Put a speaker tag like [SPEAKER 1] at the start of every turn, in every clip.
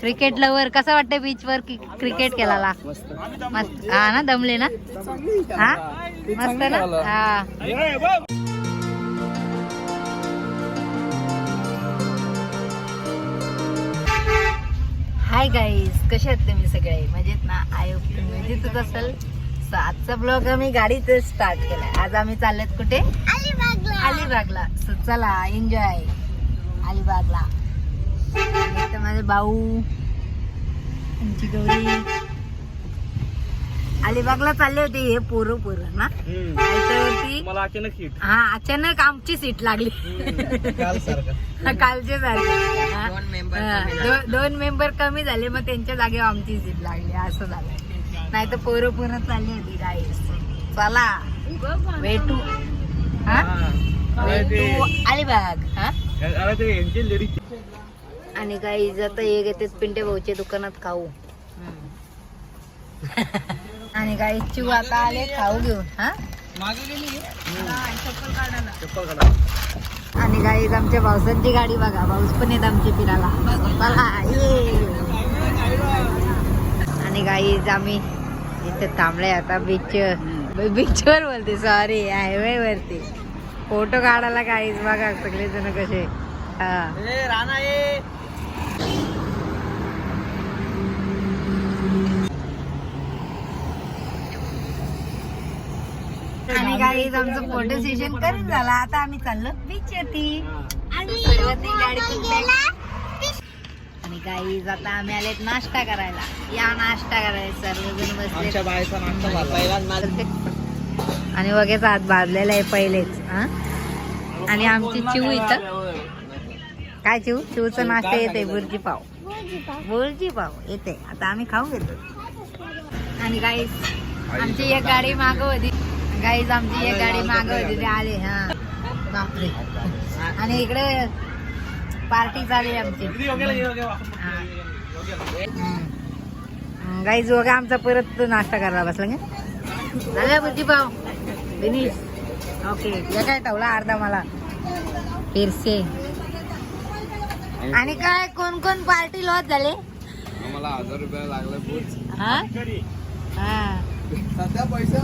[SPEAKER 1] Cricket lover कसं वाटतंय beach वर क्रिकेट खेळायला? मस्त हा ना, दमले ना? हा मस्त ना. हा हाय गाईज, कसे आहेत तुम्ही सगळे? मजेत ना? आय होप तुम्ही मजेतच असाल. आजचा ब्लॉग आम्ही गाडीत स्टार्ट केलाय. आज आम्ही चाललेत कुठे? अलिबागला. सो चला एन्जॉय अलिबागला. माझे भाऊ, आमची गौरी अलिबागला चालले होते. हे पोरं ना त्याच्यावरती
[SPEAKER 2] मला अचानक सीट,
[SPEAKER 1] हा अचानक आमची सीट लागली. कालचे सारखे दोन मेंबर कमी झाले, मग त्यांच्या जागेवर आमची सीट लागली. असं झालं. नाही तर पोरं चालली होती गाईस. चला भेटू अलिबाग. आणि काही जाता हे घेते पिंटे भाऊच्या दुकानात खाऊ. आणि काही चिव आता आले खाऊ घेऊन. हा आणि गाईज आमच्या भाऊसांची गाडी बघा. भाऊस पण येत आमची फिरायला. आणि गाईज आम्ही इथे थांबले आता बीचवर बोलते, सॉरी हायवे वरती. फोटो काढायला गाईज बघा सगळे जण कसे. आणि गाईज आमचं फोटो सेशन करून झाला. आता आम्ही चाललो बीच वरती. आणि गाईज आता आम्ही आलेत नाश्ता करायला. या नाश्ता करायला सर्वजण बसले. आणि वगैरे हात भाजलेला आहे पहिलेच. आणि आमची चिऊ इथं काय चिवचा नाश्ता येते. बुर्जी पाव येते. आता आम्ही खाऊ घेतो. आणि गाईज आमची एक गाडी मागवली. आमची एक गाडी मागवली ते आले. हा बापरे. आणि इकडे पार्टी चालू आमची. गाईज बघा आमचा परत नाश्ता करायला बसला का झाला. बुर्जी पाव फिनिश. ओके या काय ठेवला अर्धा मला फिरसे. आणि काय कोण पार्टी लॉस झाले?
[SPEAKER 2] मला 1000 रुपये लागले.
[SPEAKER 1] हा
[SPEAKER 2] सध्या पैसे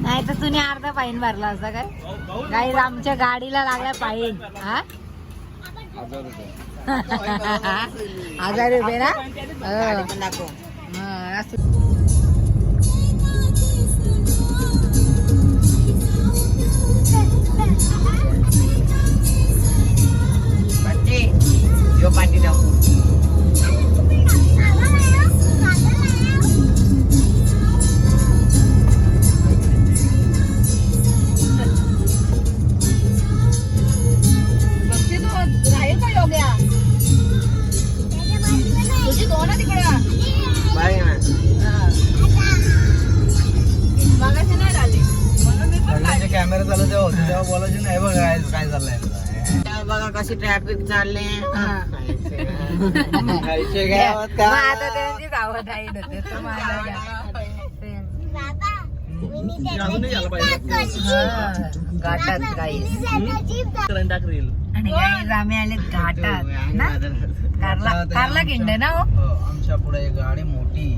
[SPEAKER 1] नाही तर तुम्ही अर्धा फाईन भरला असता काय? काही आमच्या गाडीला लागला फाईन. 1000 रुपये ना.
[SPEAKER 2] पार्टी कॅमेरा चालू तेव्हा बोलायचे नाही. बघा काय चाललंय बघा कशी ट्रॅफिक चालले.
[SPEAKER 1] आता त्यांचीच आवड आहे. घाटात गाईस. आणि गाईस आम्ही आले घाटात ना. कारला खिंड ना.
[SPEAKER 2] आमच्या पुढे एक गाडी मोठी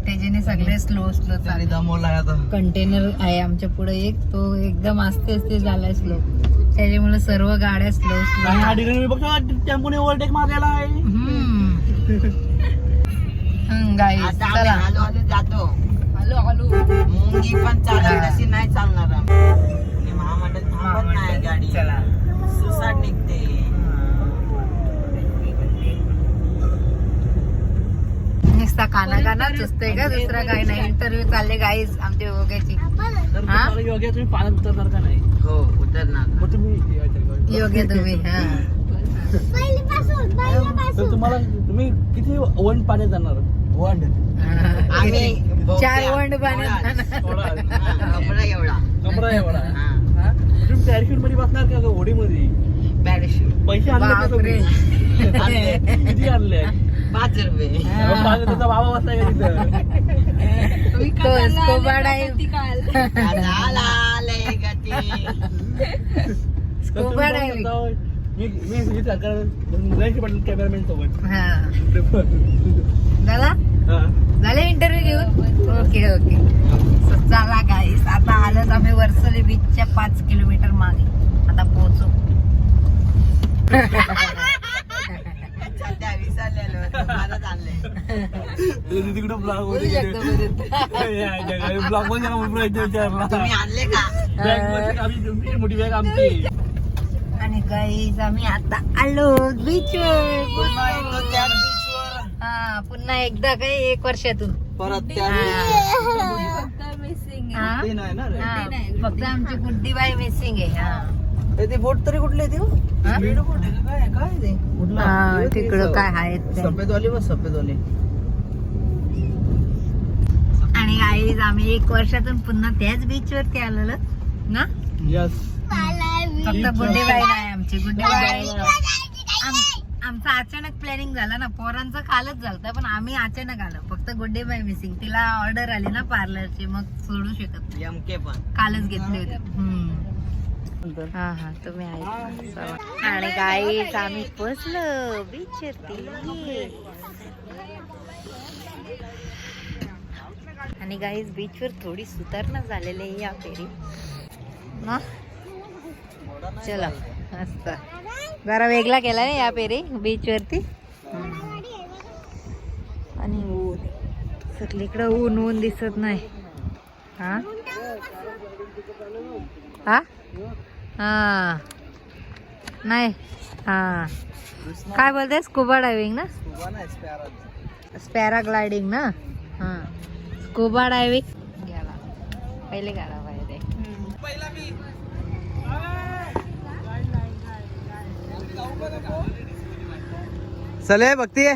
[SPEAKER 1] त्याच्याने सगळे स्लो चालले. कंटेनर आहे आमच्या पुढे एक. तो एकदम आस्ते झालाय स्लो. त्याच्यामुळे सर्व गाड्या स्लो
[SPEAKER 2] टेम्पोने ओव्हरटेक मारलेला आहे.
[SPEAKER 1] गाईस चला
[SPEAKER 3] जातो.
[SPEAKER 1] हॅलो
[SPEAKER 3] मुंगी पण चालेल अशी नाही चालणार. महामंडळ थांबत नाही गाडी.
[SPEAKER 1] चला
[SPEAKER 3] सुसाट निघते.
[SPEAKER 1] नुसता काना सुचतोय का? दुसरा काही नाही. इंटरव्ह्यू चालले गाईज आमच्या योग्याची.
[SPEAKER 2] योग्य तुम्ही पाण्यात उतरणार का नाही?
[SPEAKER 3] हो उतरणार.
[SPEAKER 2] मग तुम्ही
[SPEAKER 1] योग्य तुम्ही
[SPEAKER 2] तुम्ही किती वंड पाण्यात जाणार? वंड
[SPEAKER 3] आम्ही
[SPEAKER 1] 4 वंड पाण्यात.
[SPEAKER 3] कपडा एवढा.
[SPEAKER 2] तुम्ही पॅराशूट मध्ये बसणार का होडीमध्ये?
[SPEAKER 3] पॅराशूट.
[SPEAKER 2] पैसे आणले का तुम्ही? किती आणले?
[SPEAKER 3] 5 रुपये.
[SPEAKER 2] त्याचा बाबा बसलाय का तिथं?
[SPEAKER 1] Scuba dive
[SPEAKER 3] scuba diving.
[SPEAKER 2] Cameraman सोबत
[SPEAKER 1] हा झाला झाले इंटरव्ह्यू घेऊन. ओके ओके चला गाईस आता आलोच आम्ही वर्सोली बीचच्या 5 किलोमीटर मागे. आता पोहोचू.
[SPEAKER 3] सध्या विसरलेलो मला चाललंय
[SPEAKER 2] तिकडे ब्लॉग
[SPEAKER 1] बोलू शकतो परत.
[SPEAKER 2] ब्लॉग मध्ये विचारला
[SPEAKER 3] तुम्ही आणले का
[SPEAKER 2] मोठी बॅग आमची.
[SPEAKER 1] आणि गाईस आम्ही आता आलो बीचवर.
[SPEAKER 3] पुन्हा येतो त्याच बीचवर
[SPEAKER 1] हा पुन्हा एकदा काय 1 वर्षातून.
[SPEAKER 3] परत त्या
[SPEAKER 1] हा?
[SPEAKER 3] ते नाही ना रे.
[SPEAKER 1] हा, फक्त आमची गुड्डीबाई मिसिंग आहे. हा
[SPEAKER 3] ते बोट तरी कुठले ते
[SPEAKER 1] हा?
[SPEAKER 3] बोट आहे का? काय काय ते कुठलं
[SPEAKER 1] हा, तिकडं काय आहेत ते.
[SPEAKER 3] सफेदवाली बस सफेदवाली.
[SPEAKER 1] आणि गाईज आम्ही 1 वर्षातून पुन्हा त्याच बीच वरती आलेलो ना.
[SPEAKER 2] यस
[SPEAKER 1] फक्त गुड्डीबाई नाही आमची. गुड्डीबाई आमचा अचानक प्लॅनिंग झाला ना. पोरांचं कालच झालं पण आम्ही अचानक आलो. फक्त गुड्डीबाई मिसिंग. तिला ऑर्डर आली ना पार्लरची मग सोडू शकत नाही.
[SPEAKER 3] एमके पण
[SPEAKER 1] कालच घेतली होती. हा हा तुम्ही ऐका. आणि गाईज आम्ही पोचलो बीच वरती. आणि गाईज बीच वर थोडी सुधारणा झालेली आहे या फेरी ना. चला मस्त जरा वेगळा केला ना या फेरी बीच वरती. आणि सगळीकडे ऊन ऊन दिसत नाही. हा हा हा नाही हा काय बोलते स्कुबा डायव्हिंग ना. पॅराग्लायडिंग ना. हा स्कुबा डायव्हिंग गेला पहिले गाडा पाहिजे.
[SPEAKER 2] चले बघती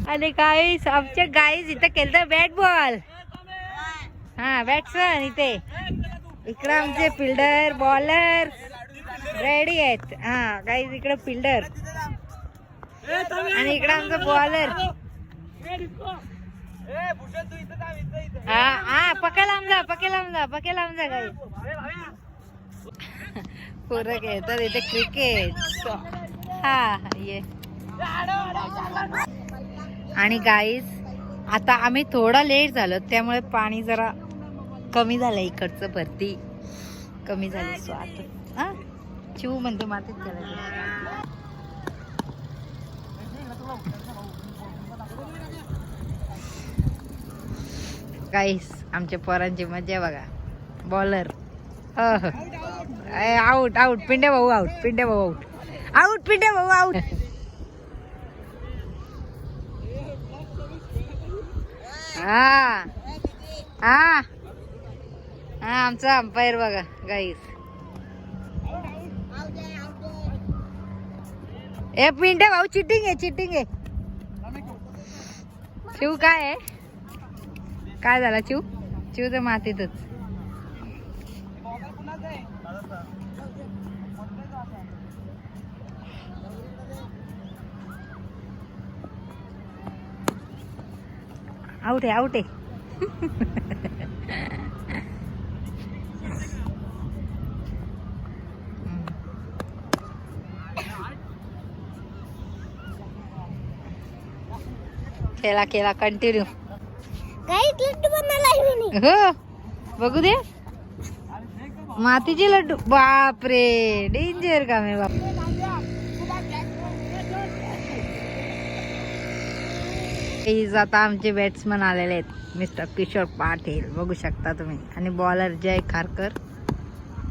[SPEAKER 1] आणि गाईस आमच्या गाईस इथं केलं बॅट बॉल. हा बॅट्समन इथे. इकडं आमचे फिल्डर बॉलर रेडी आहेत. हा गाईस इकडं फिल्डर आणि इकडं आमचं बॉलर. हा हा पकेल आमचा गाईस. पोरं खेळतात इथे क्रिकेट. हा ये आणि गाईज आता आम्ही थोडा लेट झालो त्यामुळे पाणी जरा कमी झालं. इकडचं भरती कमी झाली. सो आता हा चिव म्हणते मातीत करायचं. गाईस आमच्या पोरांची मजा बघा. बॉलर आउट आउट पिंडे भाऊ आउट. पिंडे भाऊ आउट. आउट पिंडे भाऊ आउट. हा हा हा आमचा अंपायर बघा गाईस. ए पिंडे भाऊ चिटिंग आहे. चिव काय आहे काय झाला चिव तर मातीतच. आउट आहे. खेळा कंटिन्यू. हो बघू दे मातीचे लड्डू. बापरे डेंजर काम आहे बाप. आता आमचे बॅट्समन आलेले आहेत. मिस्टर किशोर पाटील बघू शकता तुम्ही. आणि बॉलर जय खारकर.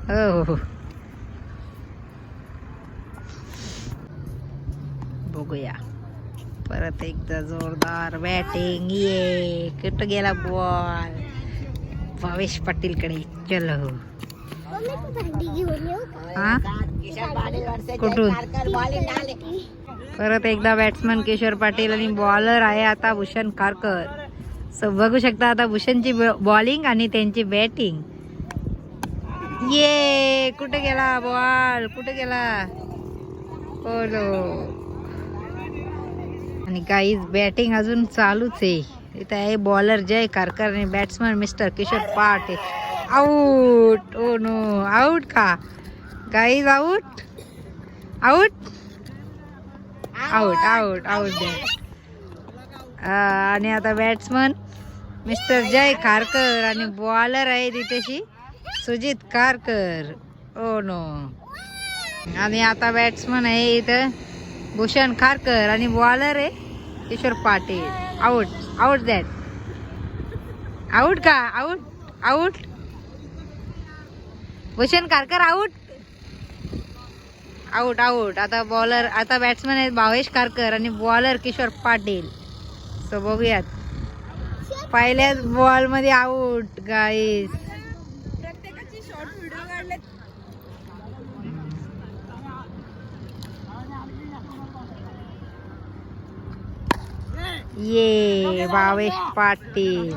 [SPEAKER 1] हो बघूया परत एकदा जोरदार बॅटिंग. ये कुठं गेला बॉल. भावेश पाटील कडे. चलो हा कुठून परत एकदा बॅट्समन किशोर पाटील आणि बॉलर आहे आता भूषण खारकर. सो बघू शकता आता भूषणची बॉलिंग आणि त्यांची बॅटिंग. ये कुठे गेला बॉल, कुठे गेला. ओलो. आणि गाईज बॅटिंग अजून चालूच आहे. इथे आहे बॉलर जय खारकर आणि batsman mister Kishor Patil. Out. Oh no, out का guys, out out out out out. आणि आता बॅट्समन मिस्टर जय खारकर आणि बॉलर आहे तिथेशी सुजित खारकर. Oh no. आणि आता बॅट्समन आहे इथं भूषण खारकर आणि बॉलर आहे Kishor Patil. Out out that. Out का, out out. Bhushan Kharkar out out out. आता बॉलर, आता बॅट्समन आहेत भावेश खारकर आणि बॉलर किशोर पाटील. सो बघूयात. पहिल्याच बॉल मध्ये आऊट गाईस. ये भावेश पाटील.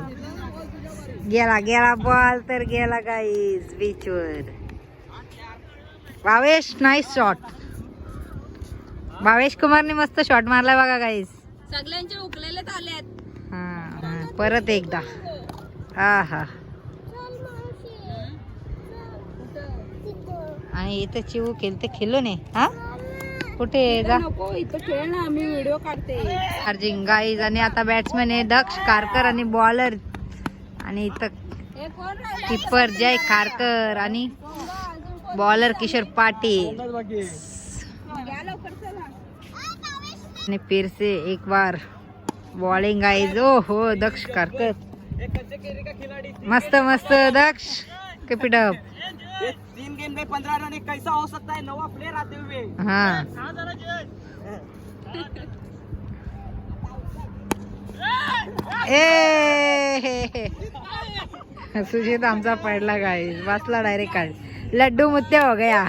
[SPEAKER 1] गेला गेला बॉल तर गेला गाईस बीचवर. Bhavesh nice shot. भावेश कुमारने मस्त शॉट मारला बघा गाईस.
[SPEAKER 4] सगळ्यांचे उकलेलेच आलेत.
[SPEAKER 1] परत एकदा. हा. आणि इथं चिवू खेळते खेळलो ने. हा कुठे जा
[SPEAKER 4] नको इथं खेळ ना, मी व्हिडिओ काढते.
[SPEAKER 1] Charging guys. आणि आता बॅट्समॅन आहे दक्ष खारकर आणि बॉलर आणि इथं
[SPEAKER 4] हे कोण राहिलं?
[SPEAKER 1] कीपर जय खारकर आणि बॉलर किशोर पाटील.
[SPEAKER 4] या लवकर चला.
[SPEAKER 1] आणि फिर से एक बार बॉलिंग गाईज. ओ हो दक्ष खारकर. मस्त मस्त Daksh. Keep it up.
[SPEAKER 3] 3 game में 15 रन कैसा हो सकता है, नवा प्लेयर आते हुए.
[SPEAKER 1] हाँ. ए सुजित आमचा पडला गाईस. वाचला डायरेक्ट काढ. लड्डू मुत्या हो गया.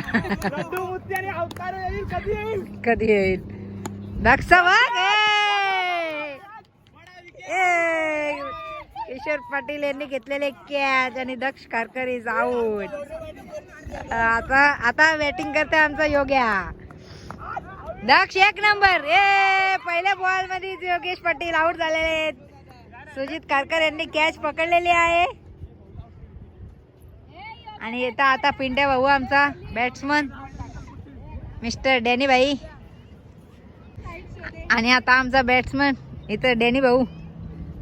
[SPEAKER 1] कधी येईल दक्ष बघ. किशोर पाटील यांनी घेतलेले कॅच आणि दक्ष खारकर इज आउट. आता बॅटिंग करते आमचा योग्या. दक्ष एक नंबर. पहिल्या बॉल मध्ये योगेश पाटील आउट झालेले आहेत. सुजित खारकर यांनी कॅच पकडलेली आहे. आणि येता आता पिंट्या भाऊ आमचा बॅट्समन मिस्टर डॅनी भाई. आणि आता आमचा बॅट्समन इथं डॅनी भाऊ.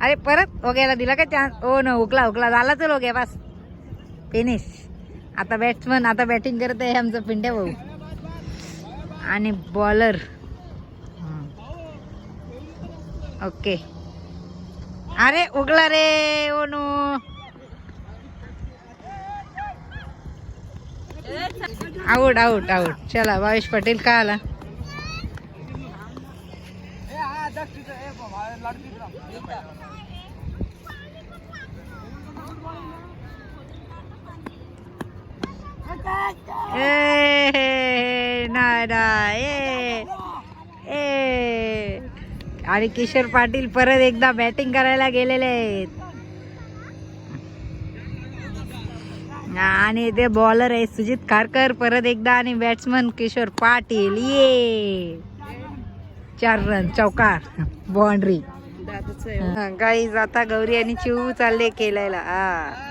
[SPEAKER 1] अरे परत ओग्याला दिला का चान्स. ओ नो, हुकला झाला. चल ओग्या बस फिनिश. आता बॅट्समन आता बॅटिंग करत आहे आमचं पिंट्या भाऊ आणि बॉलर. ओके. अरे उगला रे. Oh no. Out out out. चला भावेश पाटील का आला. आणि किशोर पाटील परत एकदा बॅटिंग करायला गेलेले आहेत. आणि ते बॉलर आहे सुजित खारकर परत एकदा आणि बॅट्समन किशोर पाटील. ये 4 रन चौकार बाउंड्री. गाईज आता गौरी आणि चिऊ चालले केलायला.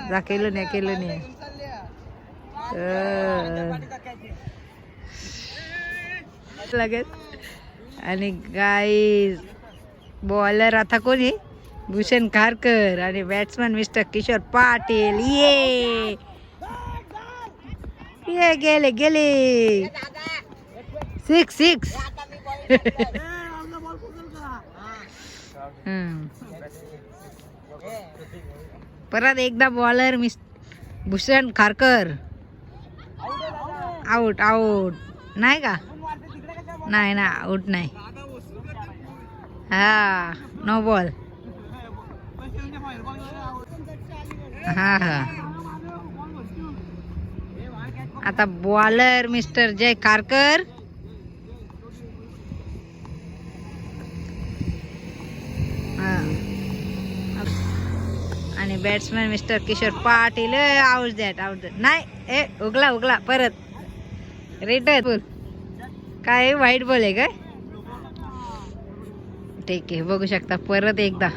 [SPEAKER 1] जा केलो नाही. लगेच. आणि गाईज बॉलर आता कोणी भूषण खारकर आणि बॅट्समन मिस्टर किशोर पाटील. ये गेले 6. परत एकदा बॉलर भूषण खारकर. आउट नाही का. नाही ना, आउट नाही. हा नो बॉल. हा. आता bowler mister Jay Kharkar batsman mister Kishor Patil. Out that नाही. ए उगला परत रिटर्न. काय वाईट बॉल आहे काय? ठीक आहे, बघू शकता परत एकदा.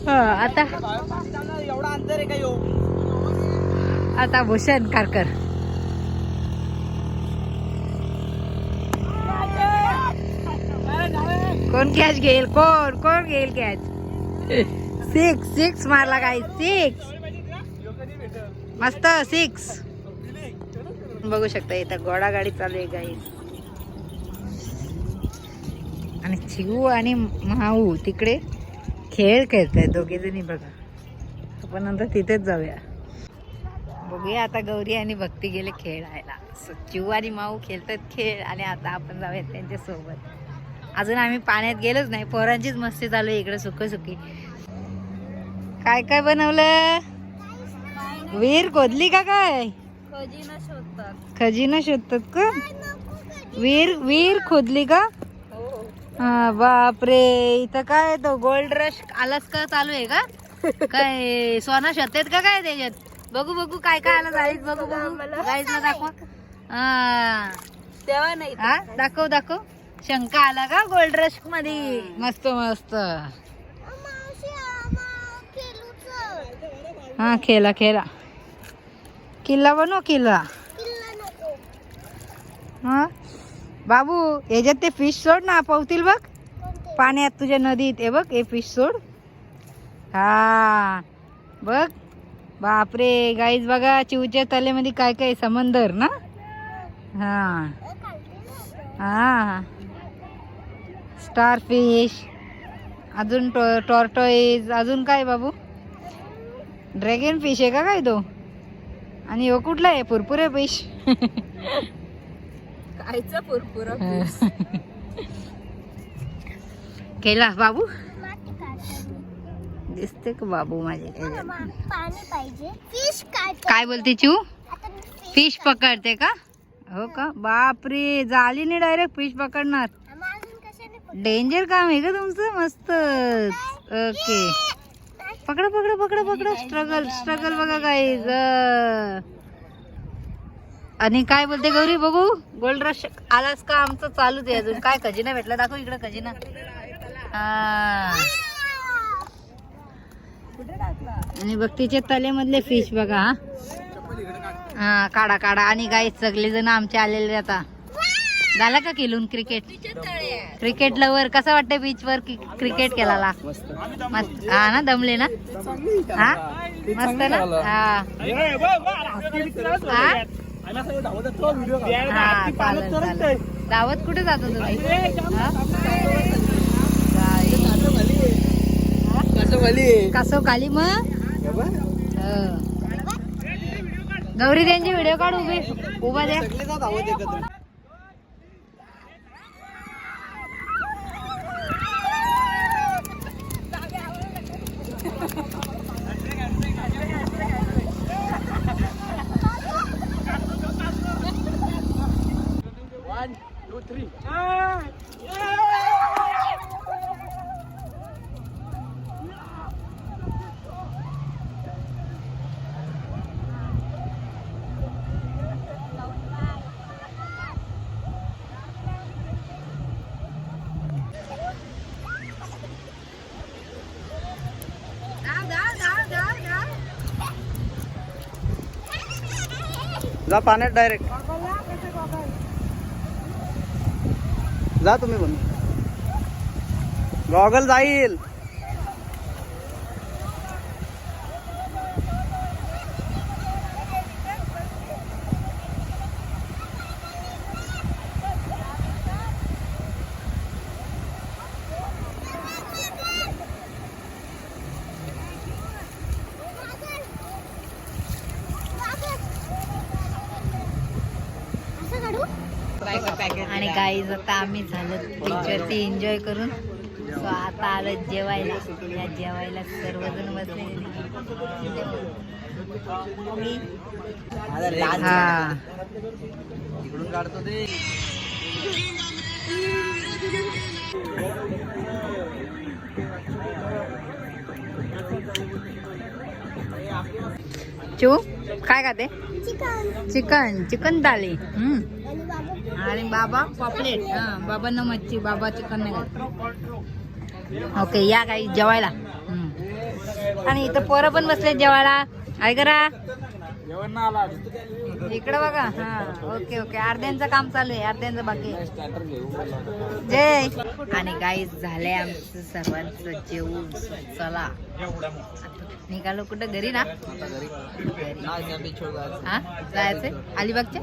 [SPEAKER 1] आता
[SPEAKER 2] एवढा अंतर आहे का यो?
[SPEAKER 1] आता भूषण कारकर. कोण कॅच घेईल? कोण घेईल कॅच? 6 मारला काय? 6 मस्त 6. बघू शकता इथं घोडागाडी चालू आहे गाईस. आणि चिऊ आणि माऊ तिकडे खेळ खेळतायत दोघे जणी. बघा आपण नंतर तिथेच जाऊया. बघूया आता गौरी आणि भक्ती गेले खेळायला. चिऊ आणि माऊ खेळतात खेळ आणि आता आपण जाऊयात त्यांच्या सोबत. अजून आम्ही पाण्यात गेलोच नाही. पोरांचीच मस्ती चालू आहे इकडे सुकी. काय काय बनवलं? विहीर खोदली का काय? खजिना शोधतात का? विहीर खोदली का? हा बापरे. इथं काय तो गोल्ड रश आलाच का चालू आहे का? काय सोना शोधतात का काय त्याच्यात? बघू काय काय आलं जाईल. बघू गाईजला दाखवा.
[SPEAKER 4] तेव्हा नाही
[SPEAKER 1] हा दाखव. शंका आला का गोल्ड रश मध्ये? मस्त. हा खेळा किल्ला बनव किल्ला. हा बाबू याच्यात ते फिश सोड ना, पावतील बघ पाण्यात तुझ्या नदीत. हे बघ हे फिश सोड. हा बघ. बापरे गाईज बघा चिवच्या तलेमध्ये काय काय समंदर ना. हा स्टार फिश, अजून टॉर्टोइज, अजून काय बाबू? ड्रॅगन फिश आहे का काय तो? आणि हो कुठला आहे? पुरपुरे फिश.
[SPEAKER 4] खायचं पुरपुरा.
[SPEAKER 1] केला बाबू दिसते का बाबू माझे?
[SPEAKER 5] पाणी पाहिजे. फिश
[SPEAKER 1] काय बोलते चिऊ? फिश पकडते का? हो का? बापरे जालीने डायरेक्ट फिश पकडणार. डेंजर काम आहे का तुमचं? मस्त. ओके पकडा. स्ट्रगल बघा काय. आणि काय बोलते गौरी? बघू गोल्ड रश आलाच का? आमचं चालूच आहे अजून. काय खजिना भेटला? दाखव इकडं खजिना. आणि भक्तीच्या तलेमधले फिश बघा. हा काढा. आणि गाई सगळे जण आमचे आलेले. आता झाला का खेळून क्रिकेट लवर? कसं वाटतं बीच वर क्रिकेट खेळायला? मस्त. हा ना दमले ना? हा मस्त ना. हा चालेल. दावत कुठे जातो तुम्ही? कसं खाली मग? गौरी त्यांची व्हिडिओ काढ. उभा द्या.
[SPEAKER 2] जा पाण्यात डायरेक्ट जा. तुम्ही पण गॉगल जाईल.
[SPEAKER 1] आणि गाईज आता आम्ही झालं बीचवरती एन्जॉय करून. सो आता आलं जेवायला. या जेवायला सर्वजण बसले. हा
[SPEAKER 2] इकडून काढतो ते.
[SPEAKER 1] चिऊ काय खाते?
[SPEAKER 5] चिकन
[SPEAKER 1] चिकन चिकन थाली.
[SPEAKER 5] आणि बाबा
[SPEAKER 1] आणि बाबा पॉपलेट. बाबांना मच्छी, बाबा चिकन नाही खात. ओके या काही जेवायला. आणि इथं पोरं पण बसले जेवायला. काय करा
[SPEAKER 2] जेवण ना आला
[SPEAKER 1] इकडे बघा. हा ओके ओके अर्ध्यांचं काम चालू आहे, अर्ध्यांचं बाकी आहे. जय. आणि गाईस झालंय आमचं सर्वांचं जेवून. चला निघालो कुठं घरी ना. घरी. हा जायचंय अलिबागच्या.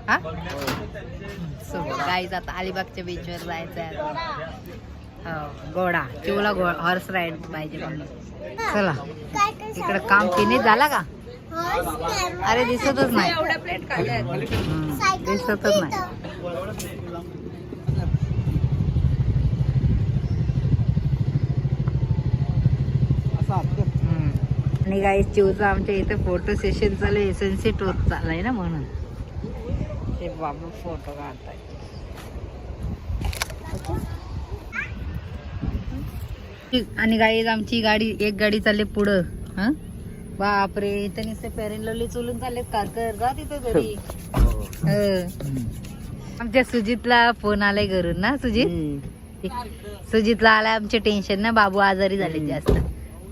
[SPEAKER 1] हा सो गाईज आता अलिबागच्या बीचवर जायचंय. हो घोडा चिवला हॉर्स राईड पाहिजे म्हणून. चला
[SPEAKER 5] काय काय
[SPEAKER 1] इकडे काम फिनिश झाला का? अरे दिसतच नाही.
[SPEAKER 4] एवढ्या प्लेट काढल्या
[SPEAKER 1] दिसतच नाही. आणि गाईस चिवचा आमच्या इथे फोटो सेशन चालू आहे. सनसेट होत चाललाय ना म्हणून ते बाबा फोटो काढताय. आणि गाईज आमची गाडी एक गाडी चालली पुढं. हा बापरे इथं नुसते पेरेंट लवली चोलून चाललेत. कारकर जा तिथे घरी. आमच्या सुजितला फोन आलाय घरून ना. सुजितला आलाय आमचे टेन्शन ना. बाबू आजारी झाले जास्त.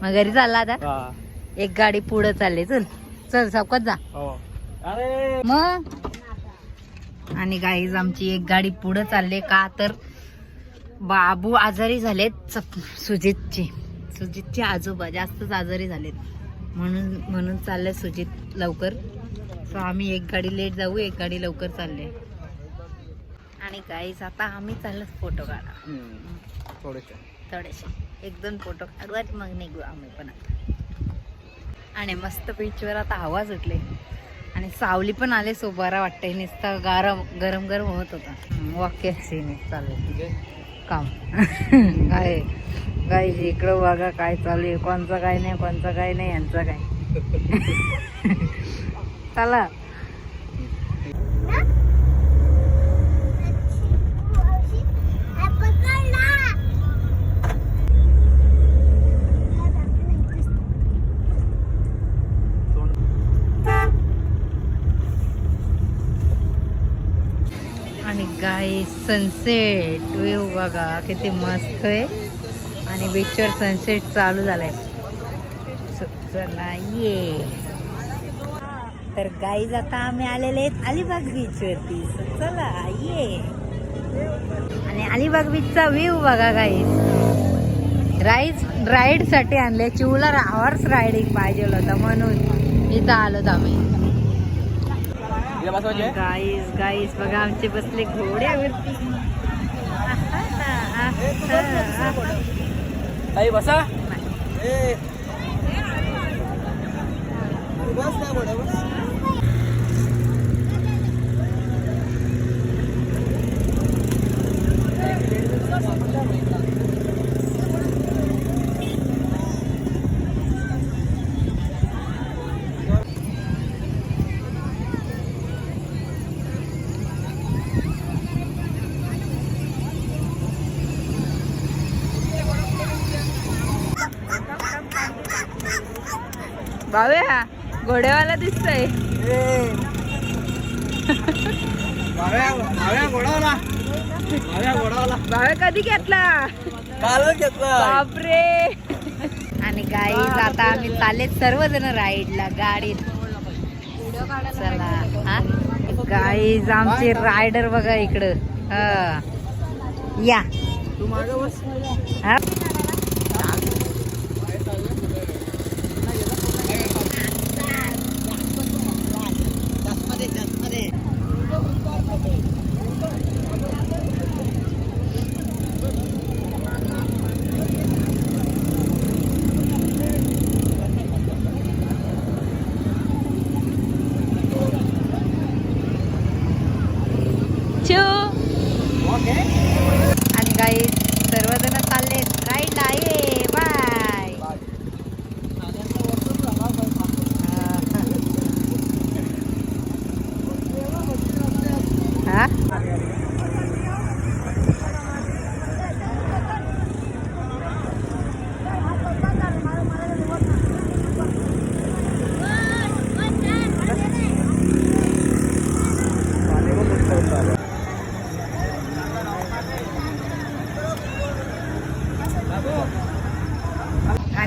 [SPEAKER 1] मग घरी चालला आता. एक गाडी पुढं चालले. चल चल सावकाश जा मग. आणि गाईज आमची एक गाडी पुढं चालले का तर बाबू आजारी झालेत. सुजितचे आजोबा जास्तच आजारी झालेत म्हणून चाललंय सुजित लवकर. सो आम्ही एक गाडी लेट जाऊ, एक गाडी लवकर चालले. आणि गाईज आता आम्ही चाललो फोटो काढा. थोडेसे 1-2 फोटो काढू आणि मग निघू आम्ही पण आता. आणि मस्त बीचवर आता हवा सुटले आणि सावली पण आले. सो बरा वाटतंय. नुसता गरम गरम होत होता. वाक्य सीन चालू काम. काय गाईज इकडं बघा काय चालू आहे. कोणचं काय नाही, कोणचं काय नाही, यांचं काय. चला आणि गाईज सनसेट व्ह्यू बघा किती मस्त आहे. आणि बीचवर सनसेट चालू झालाय. चला ये. तर गाईज आता आम्ही आलेले आहेत अलिबाग बीच वरती. चला ये. आणि अलिबाग बीचचा व्ह्यू बघा गाईज. राईड साठी आणले. चिवला हॉर्स रायडिंग पाहिजे होतं म्हणून इथं आलो आम्ही. गाईज बघा आमचे बसले घोड्यावरती.
[SPEAKER 2] बसा
[SPEAKER 4] बाव्या घोड्यावाला दिसतोय. बाव्या कधी घेतला?
[SPEAKER 2] कालच घेतला.
[SPEAKER 4] बापरे.
[SPEAKER 1] आणि गाईज आता आम्ही चालले सर्वजण राईडला गाडीत. चला गाईज आमचे रायडर बघा इकडं. या
[SPEAKER 2] तू मागे बस.
[SPEAKER 1] हा आणि गाईज सर्वजण चाललेत.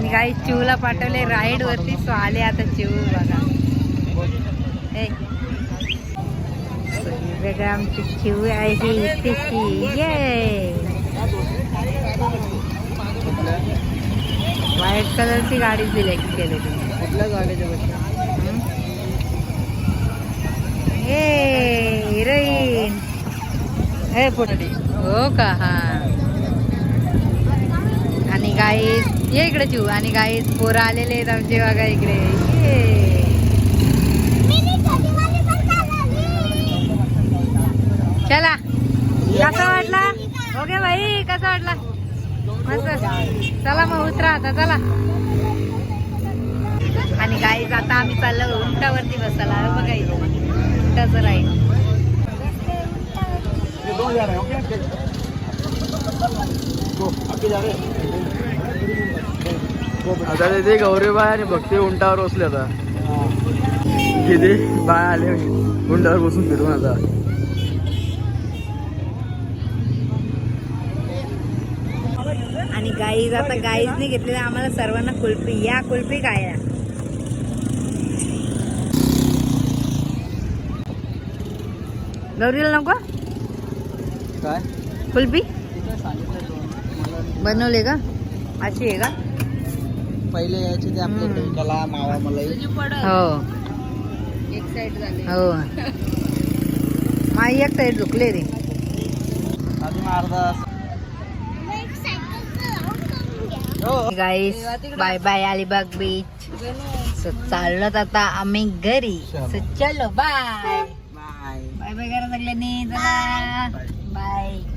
[SPEAKER 1] आणि काही चिवला पाठवले राईड वरती, सो आले आता चिव बघा. हे वेगळं आमची चिव आहे इथेची. ये व्हाईट कलरची गाडी सिलेक्ट केली तुम्ही.
[SPEAKER 2] कुठल्या गाडीच्या बसल्या?
[SPEAKER 1] ए हिरोईन हे पोटडी हो का. हा आणि गाईस ये इकडे चिव. आणि गाईस पोरं आलेले आहेत आमचे बघा इकडे. ये चला कसा वाटला ओके भाई, कसा वाटला मस्त. चला मग उतरा आता चला. आणि गाईज आता आम्ही चाललो उंटावरती बसायला. बघा इथं उंटाचं राईड.
[SPEAKER 2] आता ते गौरीबाई आणि भक्ती उंटावर बसले. आता किती बाय आले उंटावर बसून फिरून. आता
[SPEAKER 1] आणि गाईज आता गाईजने घेतलेल्या आम्हाला सर्वांना कुल्फी. या कुल्फी काय गौरीला नको
[SPEAKER 2] काय
[SPEAKER 1] कुल्फी बनवले का? अशी आहे का?
[SPEAKER 2] पहिले यायचे ते आपल्याकडे कला मावा मलाई.
[SPEAKER 1] हो
[SPEAKER 4] एक साइड झाले.
[SPEAKER 1] हो माई एक साईड झुकले रे.
[SPEAKER 2] अजून अर्धा.
[SPEAKER 1] Guys bye bye Alibag beach. So चाललो आता आम्ही घरी. सो चलो बाय
[SPEAKER 3] बाय
[SPEAKER 1] बाय बाय करा सगळ्यांनी. चला बाय.